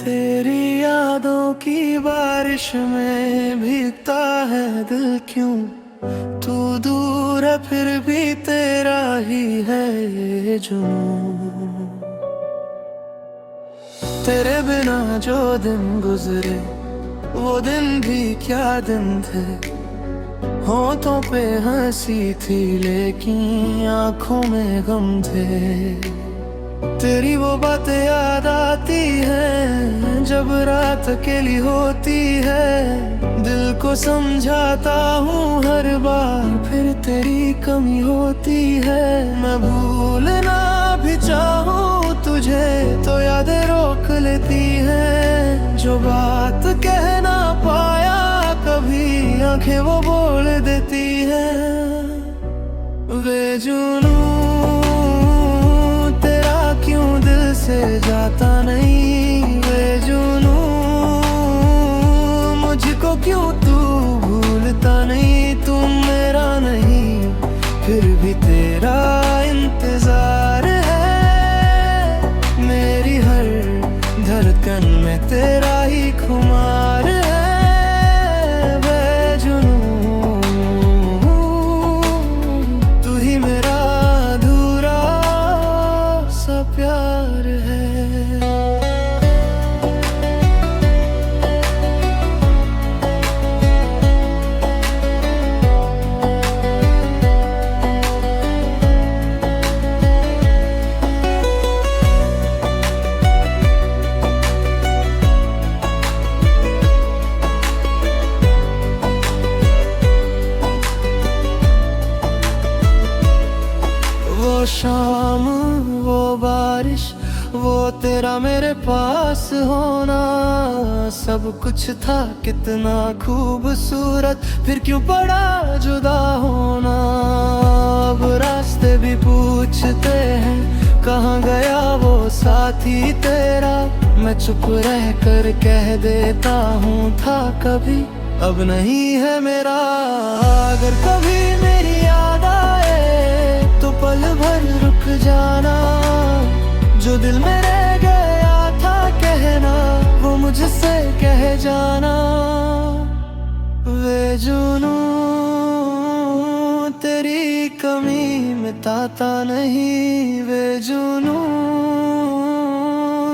तेरी यादों की बारिश में भीगता है दिल क्यों। तू दूर है फिर भी तेरा ही है ये जुनून। तेरे बिना जो दिन गुजरे वो दिन भी क्या दिन थे। होठों पे हंसी थी लेकिन आंखों में गम थे। तेरी वो बातें याद आती हैं जब रात अकेली होती है। दिल को समझाता हूँ हर बार फिर तेरी कमी होती है। मैं भूलना भी चाहूँ तुझे तो यादें रोक लेती हैं। जो बात कह ना पाया कभी आंखें वो बोल देती हैं। वे जुनून तेरा क्यों दिल से जाता नहीं। वे जुनून मुझको क्यों तू भूलता नहीं। तू मेरा नहीं फिर भी तेरा इंतजार है। मेरी हर धड़कन में तेरा ही खुमार है। प्यार है वो शाम वो बारिश वो तेरा मेरे पास होना। सब कुछ था कितना खूबसूरत फिर क्यों पड़ा जुदा होना। अब रास्ते भी पूछते हैं कहाँ गया वो साथी तेरा। मैं चुप रह कर कह देता हूँ था कभी अब नहीं है मेरा। अगर कभी मेरी याद आए तो पल भर रुक जाना। जो दिल में रह गया था कहना वो मुझसे कह जाना। वे जुनून तेरी कमी मिटाता नहीं। वे जुनून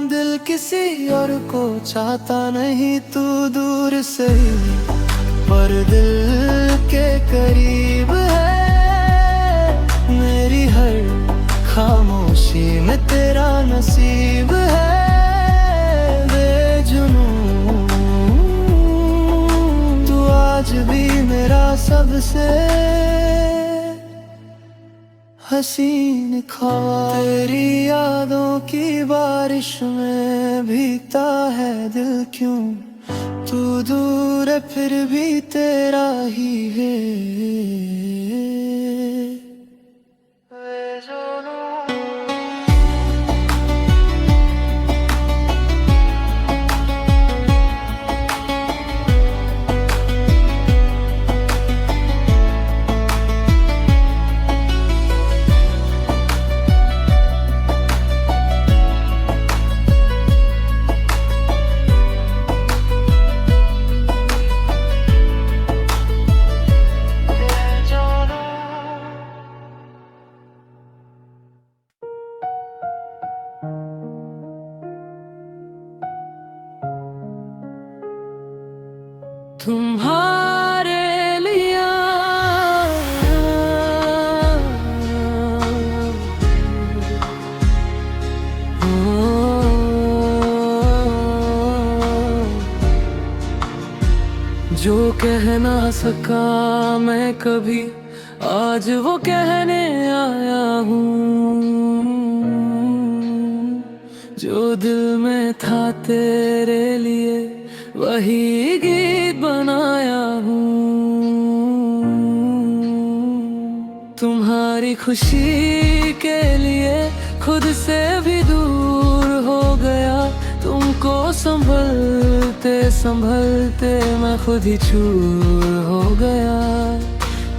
दिल किसी और को चाहता नहीं। तू दूर से ही पर दिल के करीब है। मेरी हर खामोशी में तेरा नसीब है। बेजुनून तू आज भी मेरा सबसे हसीन ख्वाब। तेरी यादों की बारिश में भीगता है दिल क्यों। तू दूर है फिर भी तेरा ही है। तुम्हारे लिया जो कह ना सका मैं कभी आज वो कहने आया हूँ। जो दिल में था तेरे लिए वही गीत बनाया हूँ। तुम्हारी खुशी के लिए खुद से भी दूर हो गया। तुमको संभलते संभलते मैं खुद ही चूर हो गया।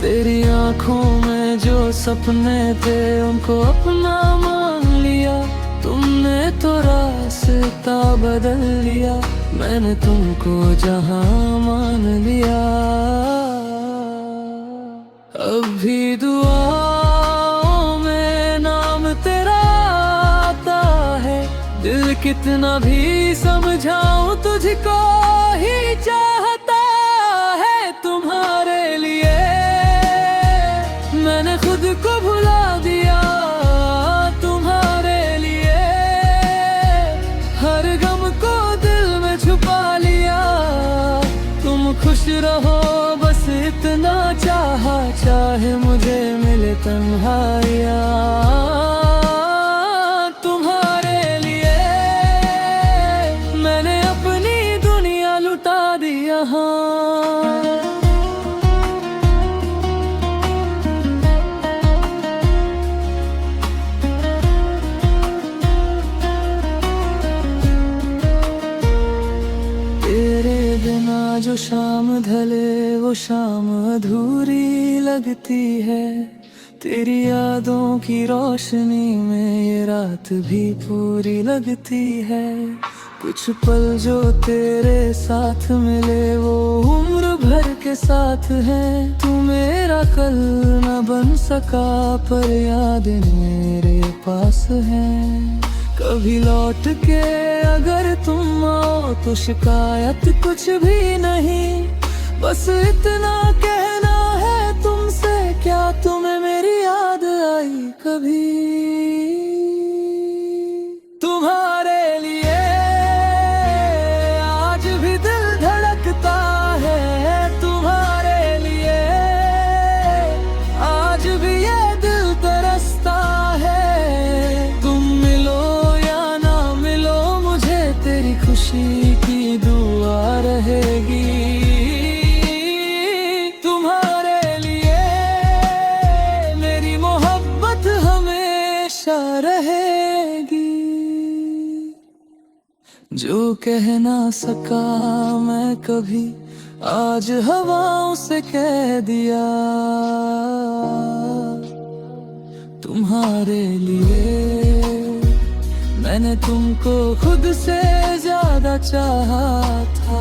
तेरी आंखों में जो सपने थे उनको अपना मान लिया। तुमने तो रास्ता बदल लिया, मैंने तुमको जहां मान लिया। अब भी दुआओं में नाम तेरा आता है, दिल कितना भी समझाऊं तुझको ही चाहता है। तुम्हारे लिए मैंने खुद को भुला दिया, तुम्हारे लिए हर गम को दिल में छुपा लिया। तुम खुश रहो बस इतना चाहा, चाहे मुझे मिले तन्हाइयाँ। तुम्हारे लिए मैंने अपनी दुनिया लुटा दी यहाँ। जो शाम ढले वो शाम अधूरी लगती है, तेरी यादों की रोशनी में ये रात भी पूरी लगती है। कुछ पल जो तेरे साथ मिले वो उम्र भर के साथ हैं। तू मेरा कल न बन सका पर यादें मेरे पास हैं। कभी लौट के अगर तुम आओ तो शिकायत कुछ भी नहीं, बस इतना कहना है तुमसे, क्या तुम्हें मेरी याद आई कभी? तुम्हारे लिए आज भी दिल धड़कता है, तुम्हारे लिए आज भी ये दिल तरसता है। तुम मिलो या ना मिलो मुझे तेरी खुशी की दुआ रहेगी। तुम्हारे लिए मेरी मोहब्बत हमेशा रहेगी। जो कह ना सका मैं कभी आज हवाओं से कह दिया। तुम्हारे लिए मैंने तुमको खुद से ज्यादा चाहा था।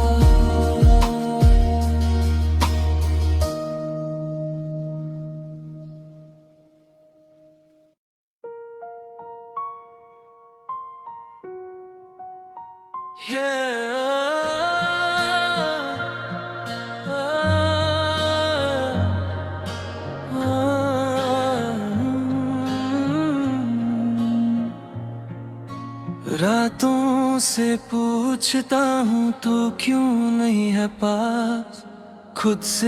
रातों से पूछता हूँ तू क्यों नहीं है पास, खुद से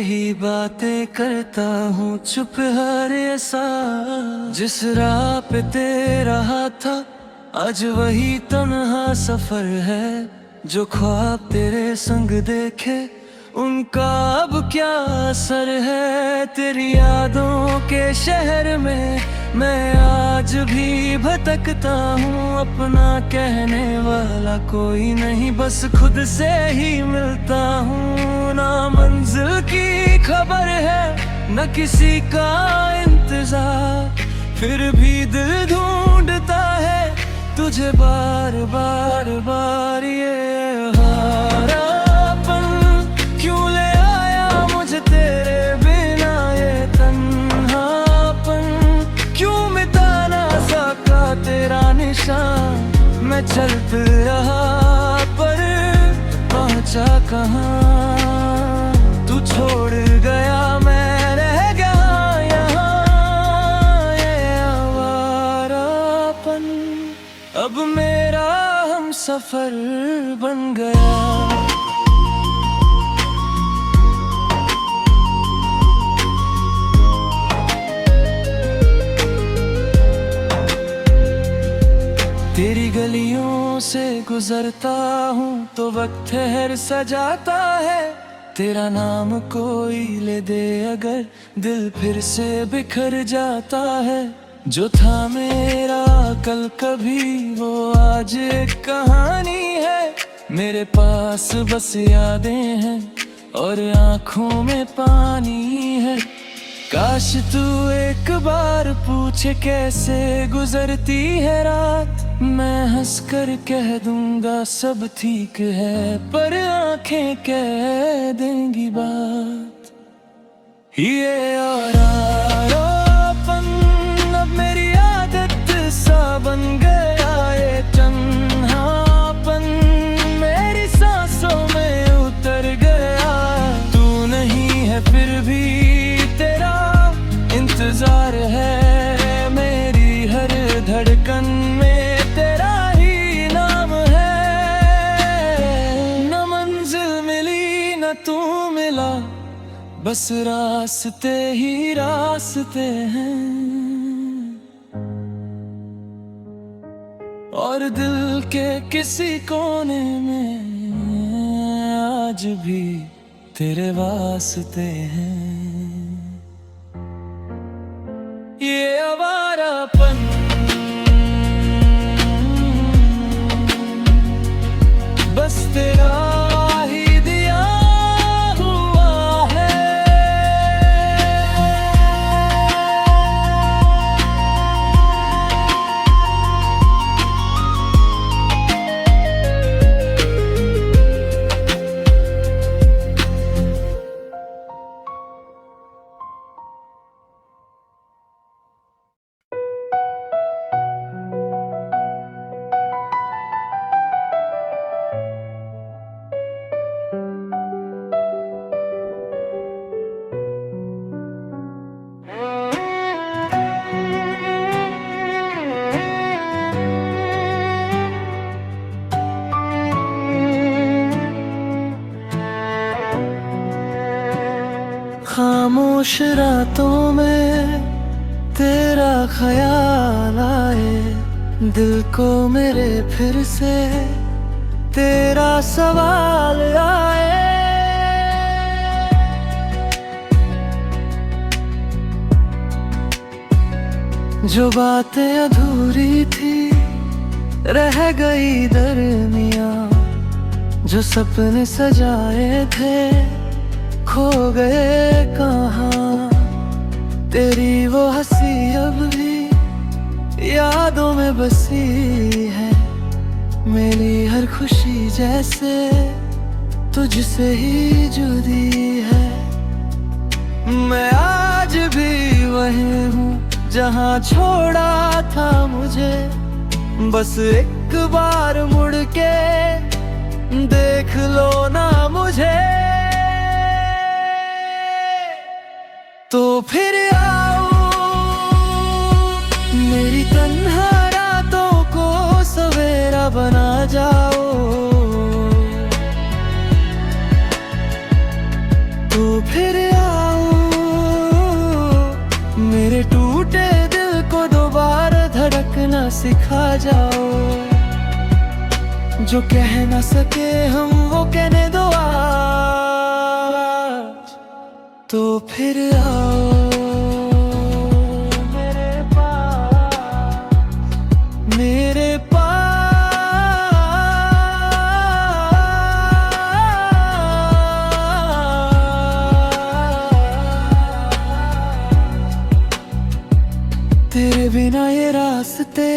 ही बातें करता हूँ चुप हर एहसास। जिस राह पे तेरा हाथ था आज वही तन्हा सफर है, जो ख्वाब तेरे संग देखे उनका अब क्या असर है। तेरी यादों के शहर में मैं आज भी भटकता हूँ, अपना कहने वाला कोई नहीं, बस खुद से ही मिलता हूँ। ना मंजिल की खबर है न किसी का इंतजार, फिर भी दिल ढूंढता है तुझे बार बार बार। ये हारापन क्यों ले आया मुझे तेरे बिना, ये तन्हापन क्यों मिटा ना सका तेरा निशान। मैं चलता रहा पर पहुंचा कहाँ, तू छोड़ गया मैं रह गया यहाँ। ये आवारापन अब मेरा हम सफर बन गया। तेरी गलियों से गुजरता हूँ तो वक्त ठहर सजाता है, तेरा नाम कोई ले दे अगर दिल फिर से बिखर जाता है। जो था मेरा कल कभी वो आज एक कहानी है, मेरे पास बस यादें हैं और आँखों में पानी है। काश तू एक बार पूछे कैसे गुजरती है रात, मैं हंस कर कह दूंगा सब ठीक है, पर आंखें कह देंगी बात। ये औरापन अब मेरी आदत सा बन गया, ये तन्हापन मेरी सांसों में उतर गया। तू नहीं है फिर भी तेरा इंतजार है, मेरी हर धड़कन में तेरा ही नाम है। न मंजिल मिली न तू मिला, बस रास्ते ही रास्ते हैं, और दिल के किसी कोने में आज भी तेरे वास्ते हैं। ये आवारापन बस तेरा ही दिया हुआ है। खामोश रातों में तेरा ख्याल आए, दिल को मेरे फिर से तेरा सवाल आए। जो बातें अधूरी थी रह गई दरमियां, जो सपने सजाए थे खो गए कहाँ। तेरी वो हंसी अब भी यादों में बसी है, मेरी हर खुशी जैसे तुझसे ही जुड़ी है। मैं आज भी वही हूँ जहाँ छोड़ा था मुझे, बस एक बार मुड़ के देख लो ना मुझे। तो फिर आओ मेरी तन्हा रातों को सवेरा बना जाओ। तो फिर आओ मेरे टूटे दिल को दोबारा धड़कना सिखा जाओ। जो कह ना सके हम वो कहने दो आज। तो फिर आओ मेरे पास, मेरे पास। तेरे बिना ये रास्ते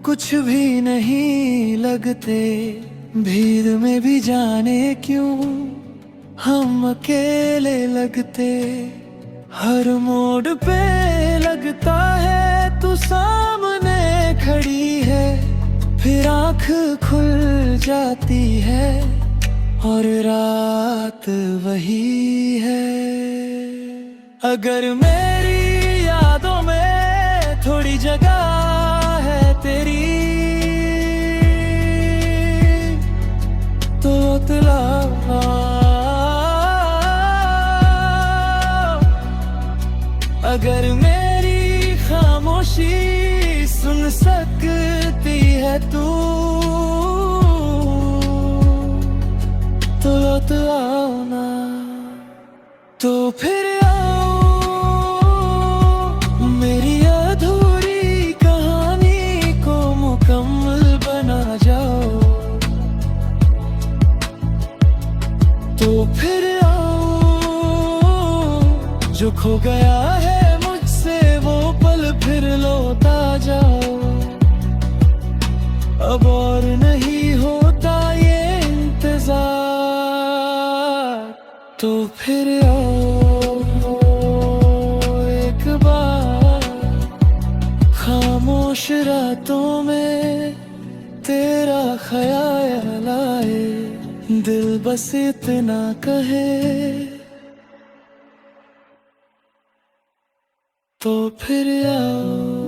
कुछ भी नहीं लगते, भीड़ में भी जाने क्यों हम अकेले लगते। हर मोड़ पे लगता है तू सामने खड़ी है, फिर आँख खुल जाती है और रात वही है। अगर मेरी यादों में थोड़ी जगह है तेरी, तो तुला अगर मेरी खामोशी सुन सकती है तू, तो आओ ना। तो फिर आओ मेरी अधूरी कहानी को मुकम्मल बना जाओ। तो फिर आओ जो खो फिर आओ एक बार, खामोश रातों में तेरा ख्याल आए, दिल बस इतना कहे तो फिर आओ।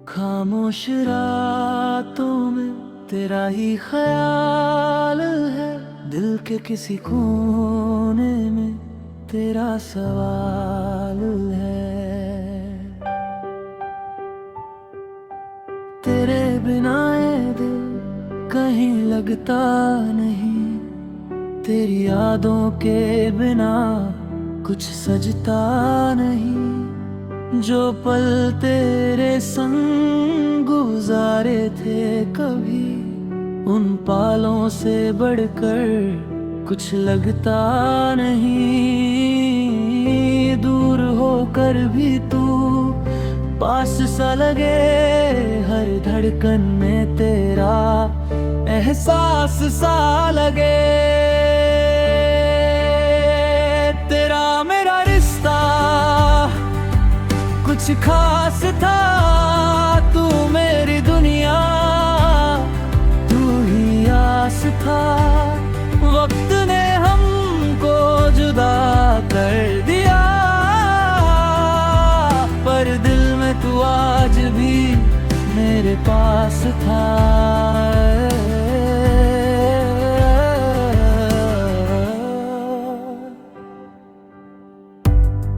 खामोश रातों में तेरा ही ख्याल है, दिल के किसी कोने में तेरा सवाल है। तेरे बिना ये दिल कहीं लगता नहीं, तेरी यादों के बिना कुछ सजता नहीं। जो पल तेरे संग गुजारे थे कभी, उन पालों से बढ़कर कुछ लगता नहीं। दूर होकर भी तू पास सा लगे, हर धड़कन में तेरा एहसास सा लगे। तेरा मेरा रिश्ता कुछ खास था, तू मेरी दुनिया, तू ही आस था। वक्त ने हमको जुदा कर दिया, पर दिल में तू आज भी मेरे पास था।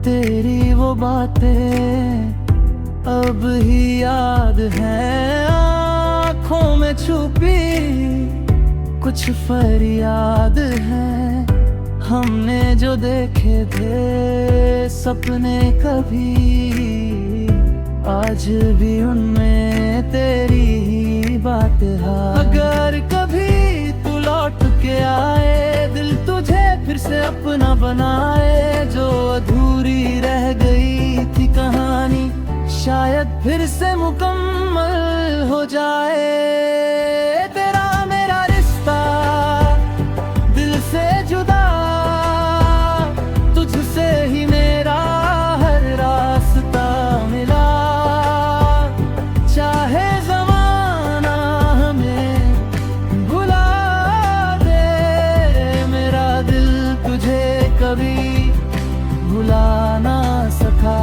तेरी वो बातें अब ही याद है, आँखों में छुपी कुछ फरियाद है। हमने जो देखे थे सपने कभी, आज भी उनमें तेरी ही बात है। अगर कभी तू लौट के आए, दिल तुझे फिर से अपना बनाए। जो अधूरी रह गई थी कहानी, शायद फिर से मुकम्मल हो जाए। तेरा मेरा रिश्ता दिल से जुदा, तुझसे ही मेरा हर रास्ता मिला। चाहे ज़माना हमें भुला दे, मेरा दिल तुझे कभी भुला ना सका।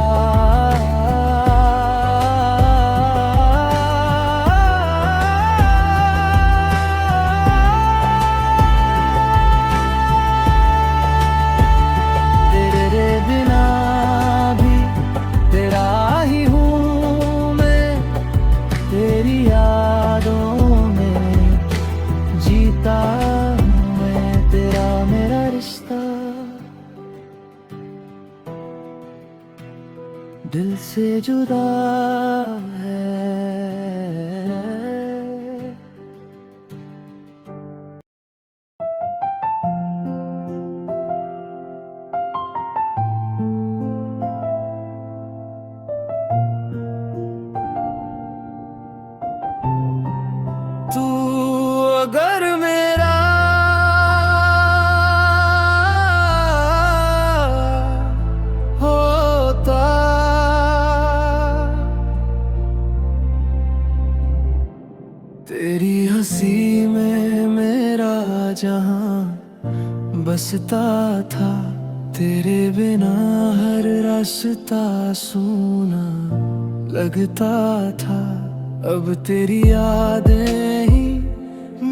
दिल से जुदा है। तू अगर मेरा तेरी हंसी में मेरा जहां बसता था, तेरे बिना हर रास्ता सूना लगता था। अब तेरी यादें ही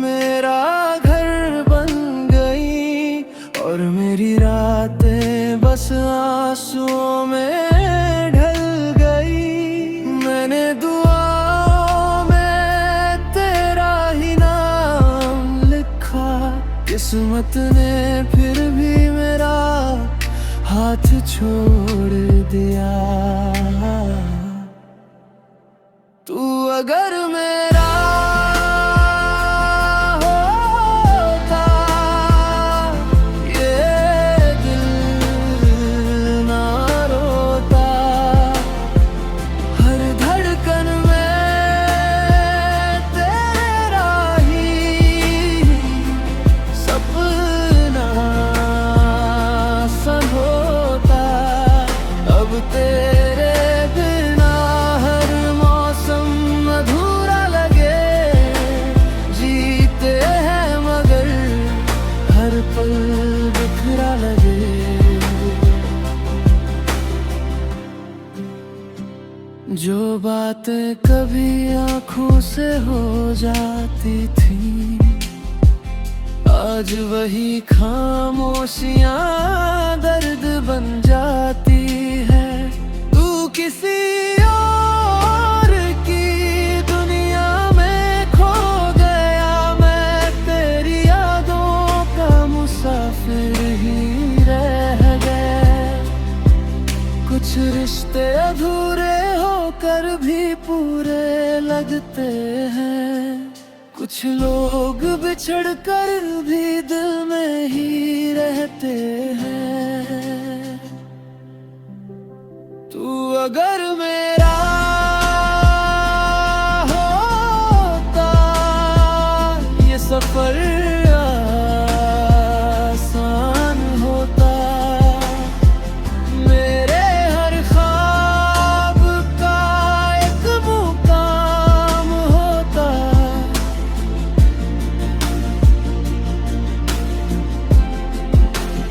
मेरा घर बन गई, और मेरी रातें बस आंसुओं में ढल गई। मैंने दुआओं में तेरा ही नाम लिखा, किस्मत ने फिर भी मेरा हाथ छोड़ दिया। तू अगर मेरा ना संभोता। अब तेरे बिना हर मौसम अधूरा लगे। जीते हैं मगर हर पल बिखरा लगे। जो बातें कभी आँखों से हो जाती थी, आज वही खामोशियाँ दर्द बन जाती है। तू किसी और की दुनिया में खो गया, मैं तेरी यादों का मुसाफिर ही रह गया। कुछ रिश्ते अधूरे होकर भी पूरे लगते हैं। कुछ लोग बिछड़ कर भी दिल में ही रहते हैं। तू अगर मेरा होता, ये सफर आसान होता। मेरे हर ख्वाब का एक मुकाम होता।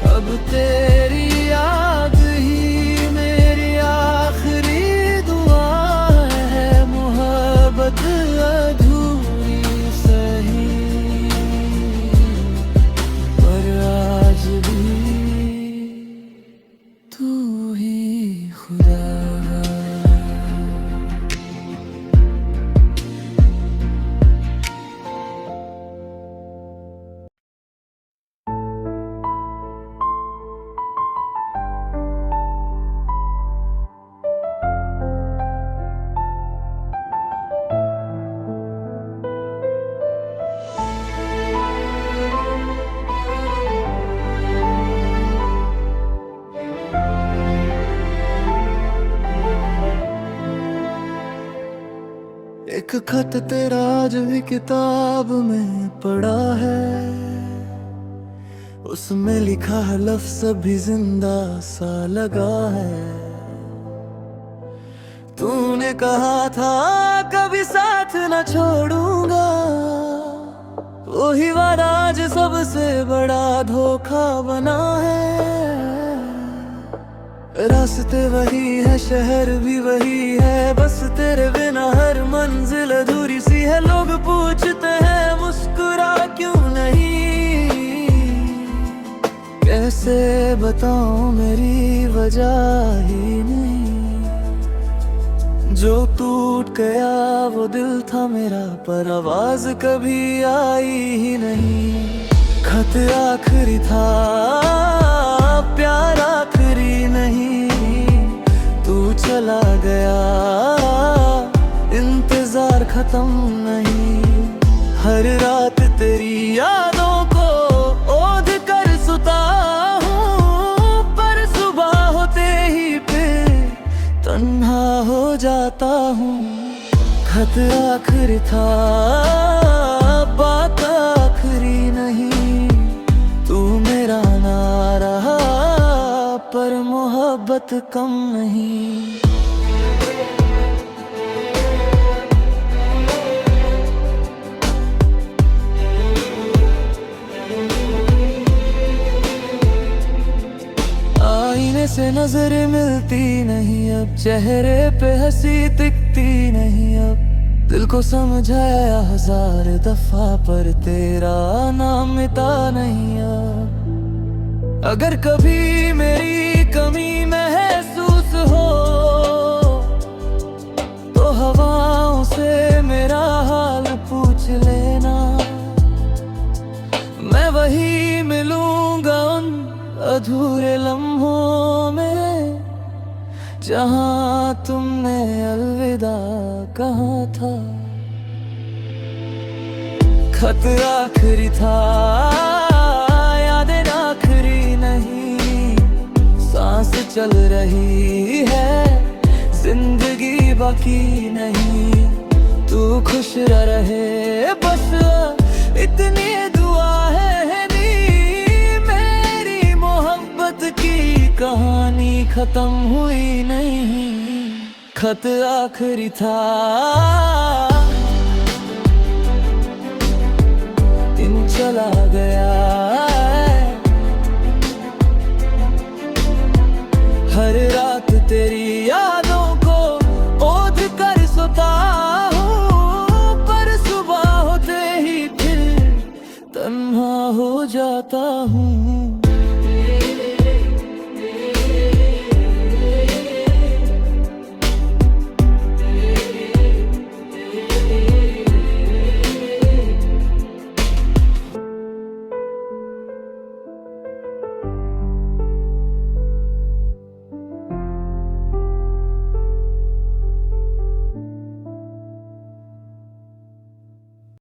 अब तेरी याद ही मेरी आखिरी दुआ है। मोहब्बत अधूरी सही, पर आज भी तू ही खुदा। एक खत तेरा आज भी किताब में पड़ा है। उसमें लिखा है लफ्ज़ भी जिंदा सा लगा है। तूने कहा था कभी साथ न छोड़ूंगा, वही वादा आज सबसे बड़ा धोखा बना है। रास्ते वही है, शहर भी वही है, बस तेरे बिना हर मंजिल अधूरी सी है। लोग पूछते हैं मुस्कुरा क्यों नहीं, कैसे बताऊं मेरी वजह ही नहीं। जो टूट गया वो दिल था मेरा, पर आवाज कभी आई ही नहीं। खत आखिरी था, प्यार आखिरी नहीं। तू चला गया, इंतजार खत्म नहीं। हर रात तेरी यादों को ओढ़ कर सुता हूँ, पर सुबह होते ही फिर तन्हा हो जाता हूँ। खत आखिरी था, बात आखिरी नहीं। तू मेरा ना रहा, पर मोहब्बत कम नहीं। आईने से नजर मिलती नहीं अब, चेहरे पे हंसी दिखती नहीं अब। दिल को समझाया 1000 दफा, पर तेरा नाम मिटा नहीं अब। अगर कभी मेरी कमी महसूस हो, तो हवाओं से मेरा हाल पूछ लेना। मैं वही मिलूंगा उन अधूरे लम्हों में, जहां तुमने अलविदा कहा था। खत आखिरी था, यादें आखिरी नहीं। सांस चल रही है, जिंदगी बाकी नहीं। तू खुश रहे बस इतनी दुआ है नी। खत्म हुई नहीं, खत आखिरी था, दिन चला गया। हर रात तेरी यादों को ओढ़ कर सोता हूँ, पर सुबह होते ही फिर तन्हा हो जाता हूँ।